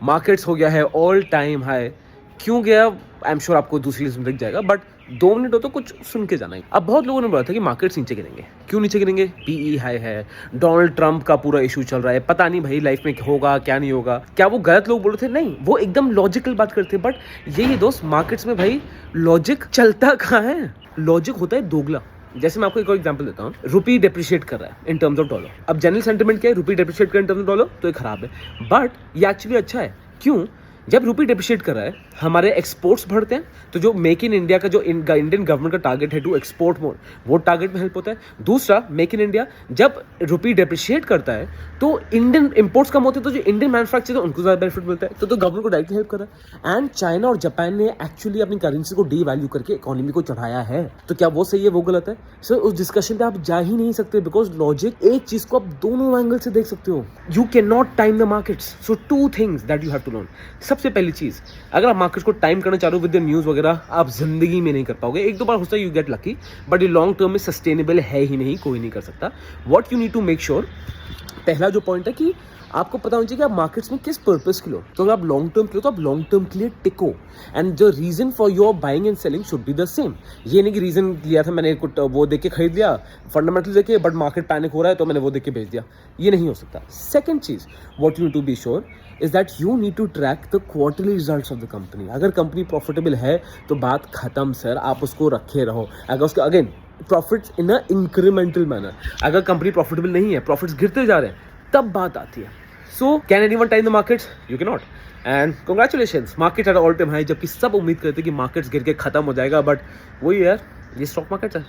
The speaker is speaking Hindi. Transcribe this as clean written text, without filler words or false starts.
मार्केट्स हो गया है ऑल टाइम हाई। क्यों गया? आई एम श्योर आपको दूसरी रीजन दिख जाएगा, बट 2 मिनट हो तो कुछ सुन के जाना ही। अब बहुत लोगों ने बोला था कि मार्केट्स नीचे गिरेंगे। क्यों नीचे गिरेंगे? पीई हाई है, डोनाल्ड ट्रंप का पूरा इशू चल रहा है, पता नहीं भाई लाइफ में होगा क्या नहीं होगा। क्या वो गलत लोग बोल रहे थे? नहीं, वो एकदम लॉजिकल बात करते हैं। बट यही दोस्त, मार्केट्स में भाई लॉजिक चलता कहाँ है? लॉजिक होता है दोगला। जैसे मैं आपको एक और एग्जांपल देता हूँ, रुपी डेप्रिशिएट कर रहा है इन टर्म्स ऑफ डॉलर। अब जनरल सेंटिमेंट क्या है? रुपी डेप्रिशिएट कर इन टर्म्स ऑफ डॉलर तो ये खराब है, बट ये एक्चुअली अच्छा है। क्यों? जब रुपी डेप्रिशिएट कर रहा है, हमारे एक्सपोर्ट्स बढ़ते हैं, तो जो मेक इन इंडिया का जो इंडियन गवर्नमेंट का टारगेट है टू एक्सपोर्ट मोर, वो टारगेट में हेल्प होता है। दूसरा, मेक इन इंडिया जब रुपी डेप्रिशिएट करता है तो इंडियन इंपोर्ट्स कम होते हैं, तो जो इंडियन मैन्युफैक्चर है उनको ज़्यादा बेनिफिट मिलता है, तो गवर्नमेंट को डायरेक्टली हेल्प कर रहा है। एंड चाइना और जापान ने एक्चुअली अपनी करेंसी को डी वैल्यू करके इकोनॉमी को चढ़ाया है, तो क्या वो सही है वो गलत है? सो उस डिस्कशन पे आप जा ही नहीं सकते, बिकॉज लॉजिक, एक चीज को आप दोनों एंगल से देख सकते हो। You can not time the markets. So 2 things that you have to learn. सबसे पहली चीज, अगर आप मार्केट को टाइम करना चाहो विद द न्यूज वगैरह, आप जिंदगी में नहीं कर पाओगे। 1-2 बार होता है, यू गेट लकी, बट ये लॉन्ग टर्म में सस्टेनेबल है ही नहीं, कोई नहीं कर सकता। What you need to make sure, पहला जो पॉइंट है कि आपको पता होना चाहिए कि आप मार्केट्स में किस पर्पस के लिए हो। तो अगर आप लॉन्ग टर्म के लिए तो आप लॉन्ग टर्म के लिए टिको, and the reason for your buying and selling should be the same. ये नहीं कि रीजन लिया था मैंने कुछ वो देख के खरीद लिया, फंडामेंटल देख के, बट मार्केट पैनिक हो रहा है तो मैंने वो देख के बेच दिया। ये नहीं हो सकता। सेकंड चीज, what you need to be sure is that you need to track the quarterly results of the company. अगर कंपनी प्रॉफिटेबल है तो बात खत्म सर, आप उसको रखे रहो। अगर उसका अगेन प्रॉफिट्स इन अ इंक्रीमेंटल मैनर, अगर कंपनी प्रॉफिटेबल नहीं है, प्रॉफिट्स गिरते जा रहे हैं, तब बात आती है। So, can anyone time the markets? You cannot. And congratulations, market at all time high, जबकि सब उम्मीद करते हैं कि मार्केट्स गिर के खत्म हो जाएगा, बट वही यार, ये स्टॉक मार्केट है।